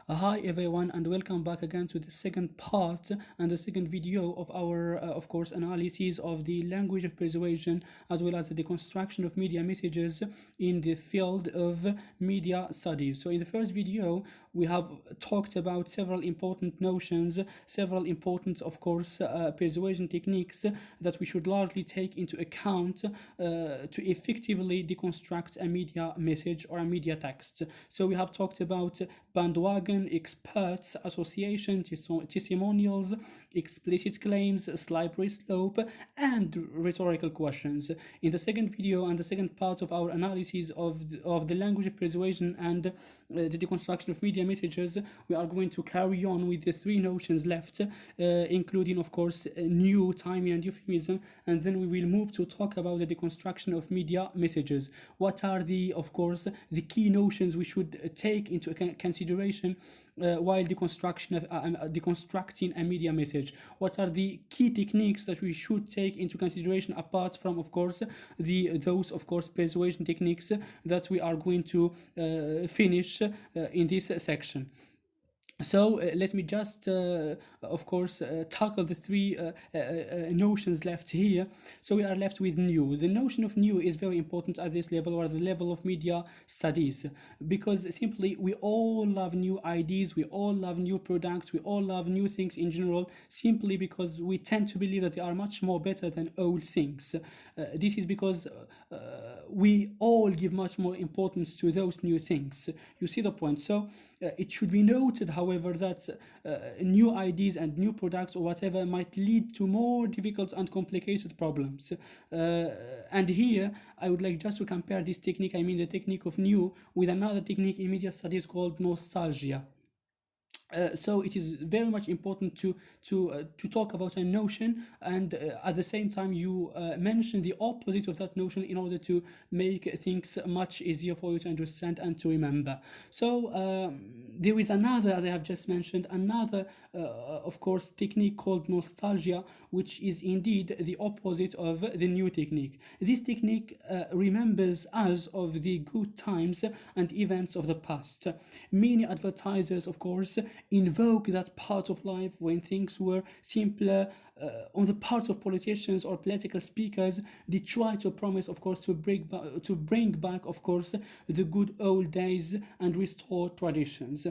Hi everyone, and welcome back again to the second part and the second video of our, of course, analysis of the language of persuasion as well as the deconstruction of media messages in the field of media studies. So in the first video, we have talked about several important notions, several important, of course, persuasion techniques that we should largely take into account to effectively deconstruct a media message or a media text. So we have talked about bandwagon, experts, association, testimonials, explicit claims, slippery slope, and rhetorical questions. In the second video and the second part of our analysis of the language of persuasion and the deconstruction of media messages, we are going to carry on with the three notions left, including, of course, new, timing, and euphemism, and then we will move to talk about the deconstruction of media messages. What are the, of course, the key notions we should take into consideration while deconstructing a media message? What are the key techniques that we should take into consideration apart from, of course, those, of course, persuasion techniques that we are going to finish in this section? So let me just, of course, tackle the three notions left here. So we are left with new. The notion of new is very important at this level, or at the level of media studies, because simply we all love new ideas, we all love new products, we all love new things in general, simply because we tend to believe that they are much more better than old things. This is because we all give much more importance to those new things. You see the point? So it should be noted, however, that new ideas and new products or whatever might lead to more difficult and complicated problems. And here, I would like just to compare this technique, I mean the technique of new, with another technique in media studies called nostalgia. So it is very much important to talk about a notion, and at the same time you mention the opposite of that notion in order to make things much easier for you to understand and to remember. So there is another, as I have just mentioned, another of course technique called nostalgia, which is indeed the opposite of the new technique. This technique remembers us of the good times and events of the past. Many advertisers, of course, invoke that part of life when things were simpler. On the part of politicians or political speakers, they try to promise, of course, to bring back, of course, the good old days and restore traditions.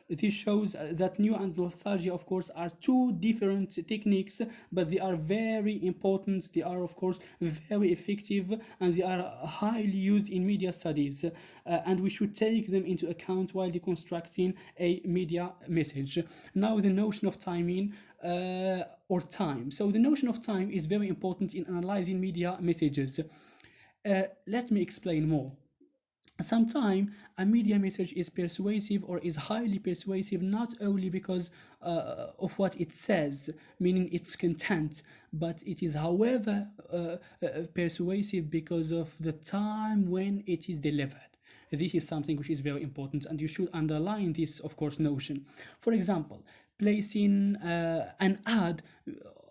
This shows that new and nostalgia, of course, are two different techniques, but they are very important. They are, of course, very effective, and they are highly used in media studies. And we should take them into account while deconstructing a media message. Now, the notion of timing or time. So the notion of time is very important in analyzing media messages. Let me explain more. Sometimes a media message is persuasive or is highly persuasive not only because of what it says, meaning its content, but it is, however, persuasive because of the time when it is delivered. This is something which is very important, and you should underline this, of course, notion. For example, placing an ad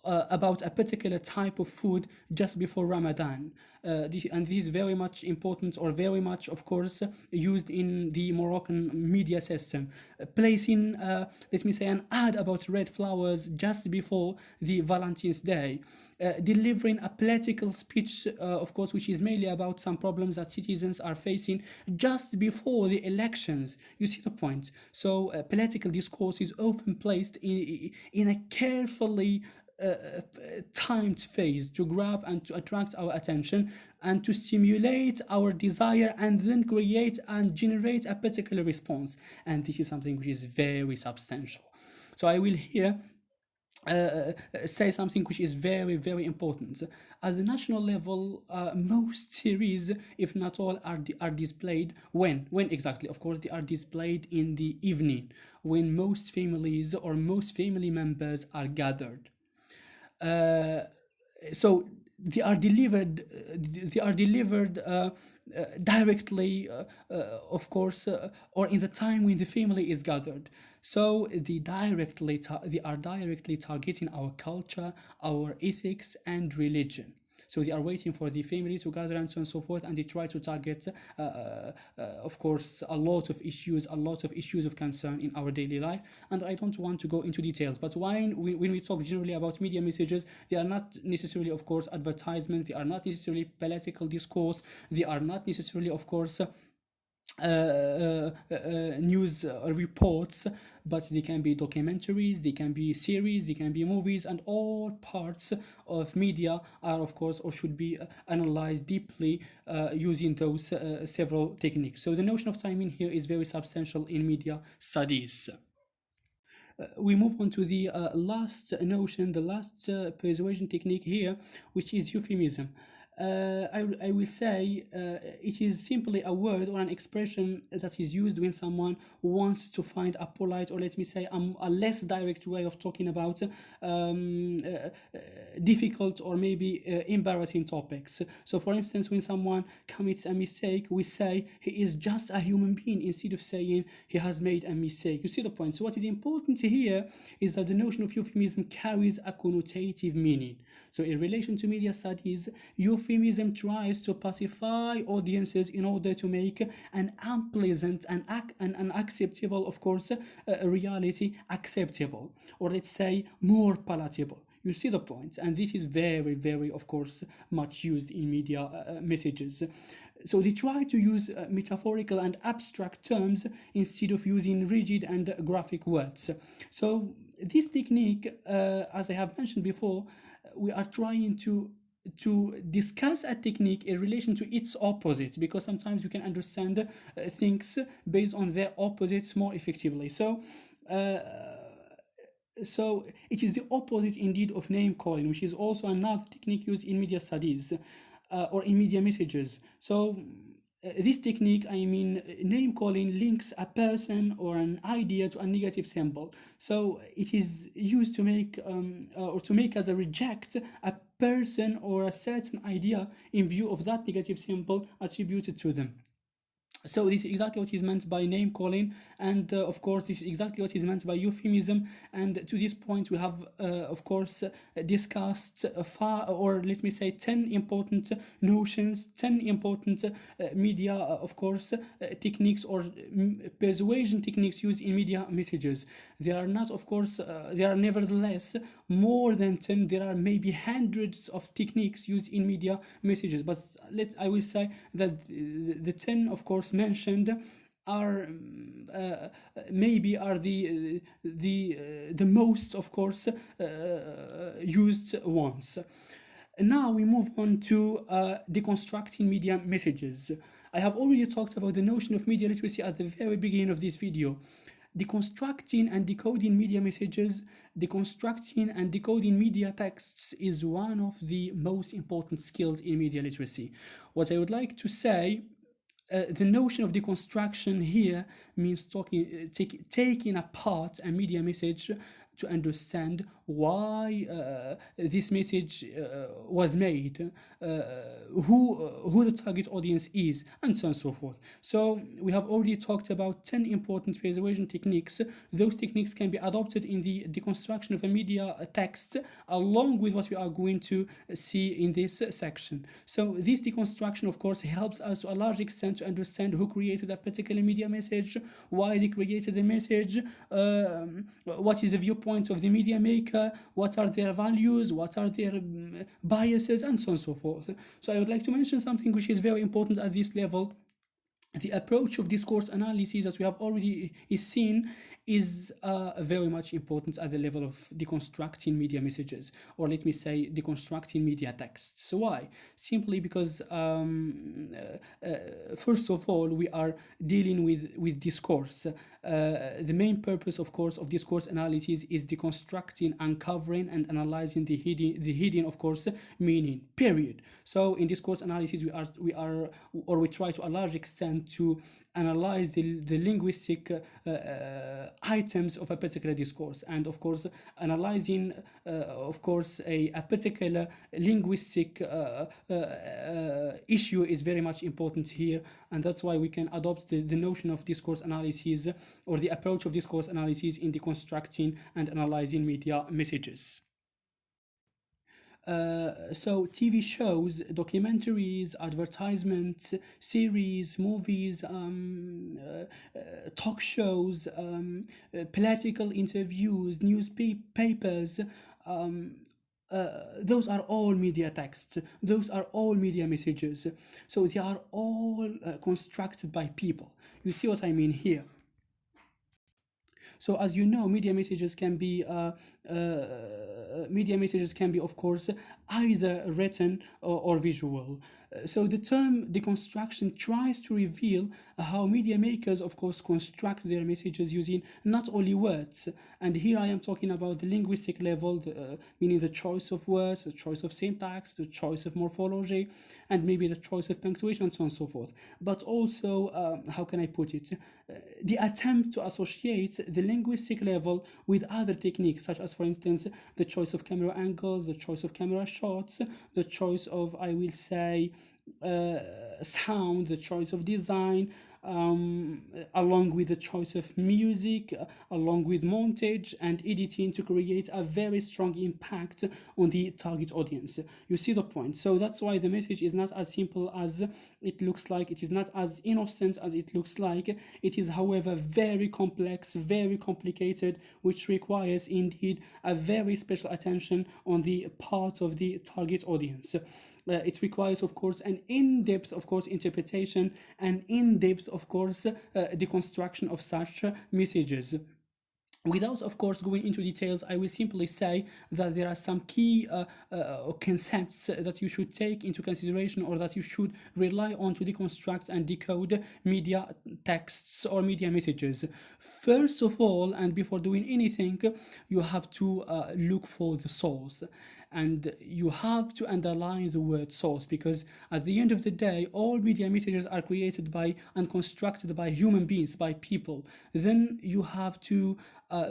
about a particular type of food just before Ramadan. And this is very much important, or very much, of course, used in the Moroccan media system. Placing, let me say, an ad about red flowers just before the Valentine's Day. Delivering a political speech, of course, which is mainly about some problems that citizens are facing just before the elections. You see the point? So political discourse is often placed in a carefully timed phase to grab and to attract our attention and to stimulate our desire and then create and generate a particular response. And this is something which is very substantial. So I will here say something which is very, very important. At the national level, most series, if not all, are displayed when exactly? Of course, they are displayed in the evening when most families or most family members are gathered. So they are delivered directly, of course, or in the time when the family is gathered. So they are directly targeting our culture, our ethics, and religion. So they are waiting for the family to gather and so on and so forth, and they try to target, of course, a lot of issues of concern in our daily life. And I don't want to go into details, but when we talk generally about media messages, they are not necessarily, of course, advertisements. They are not necessarily political discourse. They are not necessarily, of course, news reports, but they can be documentaries, they can be series, they can be movies, and all parts of media are, of course, or should be analyzed deeply using those several techniques. So the notion of timing here is very substantial in media studies. We move on to the last notion, the last persuasion technique here, which is euphemism. I will say it is simply a word or an expression that is used when someone wants to find a polite, or let me say a less direct way of talking about difficult or maybe embarrassing topics. So for instance, when someone commits a mistake, we say he is just a human being instead of saying he has made a mistake. You see the point? So what is important here is that the notion of euphemism carries a connotative meaning. So in relation to media studies, euphemism tries to pacify audiences in order to make an unpleasant and unacceptable, of course, reality acceptable, or let's say more palatable. You see the point? And this is very, very, of course, much used in media messages. So they try to use metaphorical and abstract terms instead of using rigid and graphic words. So this technique, as I have mentioned before, we are trying to discuss a technique in relation to its opposite, because sometimes you can understand things based on their opposites more effectively. So it is the opposite indeed of name calling, which is also another technique used in media studies or in media messages. So this technique, I mean, name calling links a person or an idea to a negative symbol. So it is used to make or to make us reject a person or a certain idea in view of that negative symbol attributed to them. So this is exactly what is meant by name calling, and of course this is exactly what is meant by euphemism. And to this point we have of course discussed or let me say 10 important notions, 10 important media of course techniques or persuasion techniques used in media messages. There are not, of course, there are nevertheless more than 10. There are maybe hundreds of techniques used in media messages, but I will say that the 10, of course, mentioned are maybe are the most, of course, used ones. Now we move on to deconstructing media messages. I have already talked about the notion of media literacy at the very beginning of this video. Deconstructing and decoding media messages, deconstructing and decoding media texts is one of the most important skills in media literacy. What I would like to say, the notion of deconstruction here means taking apart a media message to understand why this message was made, who the target audience is, and so on and so forth. So we have already talked about 10 important persuasion techniques. Those techniques can be adopted in the deconstruction of a media text, along with what we are going to see in this section. So this deconstruction, of course, helps us to a large extent to understand who created a particular media message, why they created the message, what is the viewpoint of the media maker, what are their values, what are their biases, and so on and so forth. So I would like to mention something which is very important at this level. The approach of discourse analysis that we have already seen is very much important at the level of deconstructing media messages, or let me say deconstructing media texts. So why? Simply because first of all, we are dealing with discourse. The main purpose, of course, of discourse analysis is deconstructing, uncovering, and analyzing the hidden, of course, meaning. Period. So in discourse analysis, we try to a large extent to analyze the linguistic items of a particular discourse, and of course analyzing of course a particular linguistic issue is very much important here, and that's why we can adopt the notion of discourse analysis, or the approach of discourse analysis, in deconstructing and analyzing media messages. So TV shows, documentaries, advertisements, series, movies, talk shows, political interviews, newspapers. Um, those are all media texts. Those are all media messages. So they are all constructed by people. You see what I mean here? So as you know, media messages can be, of course, either written or visual. So the term deconstruction tries to reveal how media makers, of course, construct their messages using not only words. And here I am talking about the linguistic level, meaning the choice of words, the choice of syntax, the choice of morphology, and maybe the choice of punctuation, and so on and so forth. But also, how can I put it? The attempt to associate the linguistic level with other techniques, such as, for instance, the choice of camera angles, the choice of camera shots, the choice of, I will say, sound, the choice of design, along with the choice of music, along with montage and editing to create a very strong impact on the target audience. You see the point? So that's why the message is not as simple as it looks like, it is not as innocent as it looks like. It is, however, very complex, very complicated, which requires indeed a very special attention on the part of the target audience. It requires, of course, an in-depth, of course, interpretation, and in-depth, of course, deconstruction of such messages. Without, of course, going into details, I will simply say that there are some key concepts that you should take into consideration, or that you should rely on to deconstruct and decode media texts or media messages. First of all, and before doing anything, you have to look for the source. And you have to underline the word source, because at the end of the day, all media messages are created by and constructed by human beings, by people. Then you have to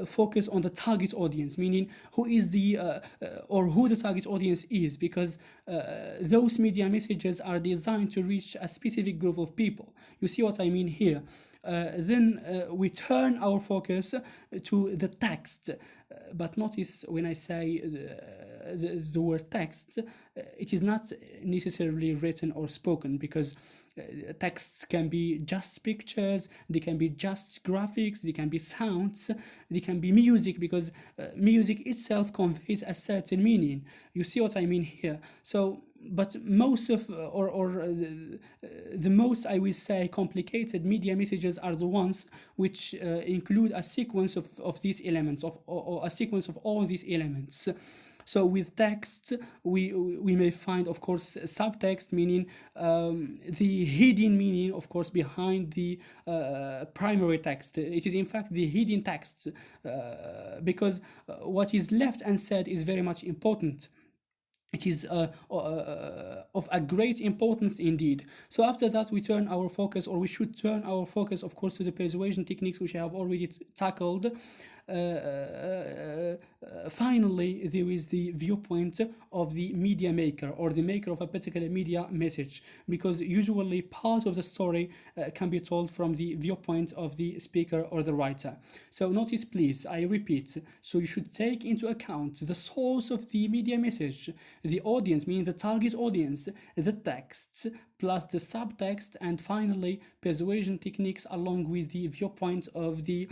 focus on the target audience, meaning who is or who the target audience is, because those media messages are designed to reach a specific group of people. You see what I mean here? Then we turn our focus to the text. But notice when I say the word text, it is not necessarily written or spoken, because texts can be just pictures, they can be just graphics, they can be sounds, they can be music, because music itself conveys a certain meaning. You see what I mean here? So but most of the most, I will say, complicated media messages are the ones which include a sequence of these elements, or a sequence of all these elements. So with text, we may find, of course, subtext, meaning the hidden meaning, of course, behind the primary text. It is, in fact, the hidden text, because what is left unsaid is very much important. It is of a great importance indeed. So after that, we turn our focus, or we should turn our focus, of course, to the persuasion techniques, which I have already tackled. Finally, there is the viewpoint of the media maker, or the maker of a particular media message, because usually part of the story can be told from the viewpoint of the speaker or the writer. So notice, please, I repeat, so you should take into account the source of the media message, the audience, meaning the target audience, the texts, plus the subtext, and finally persuasion techniques along with the viewpoint of the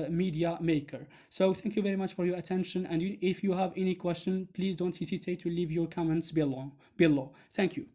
media maker. So thank you very much for your attention, and if you have any question, please don't hesitate to leave your comments below. Thank you.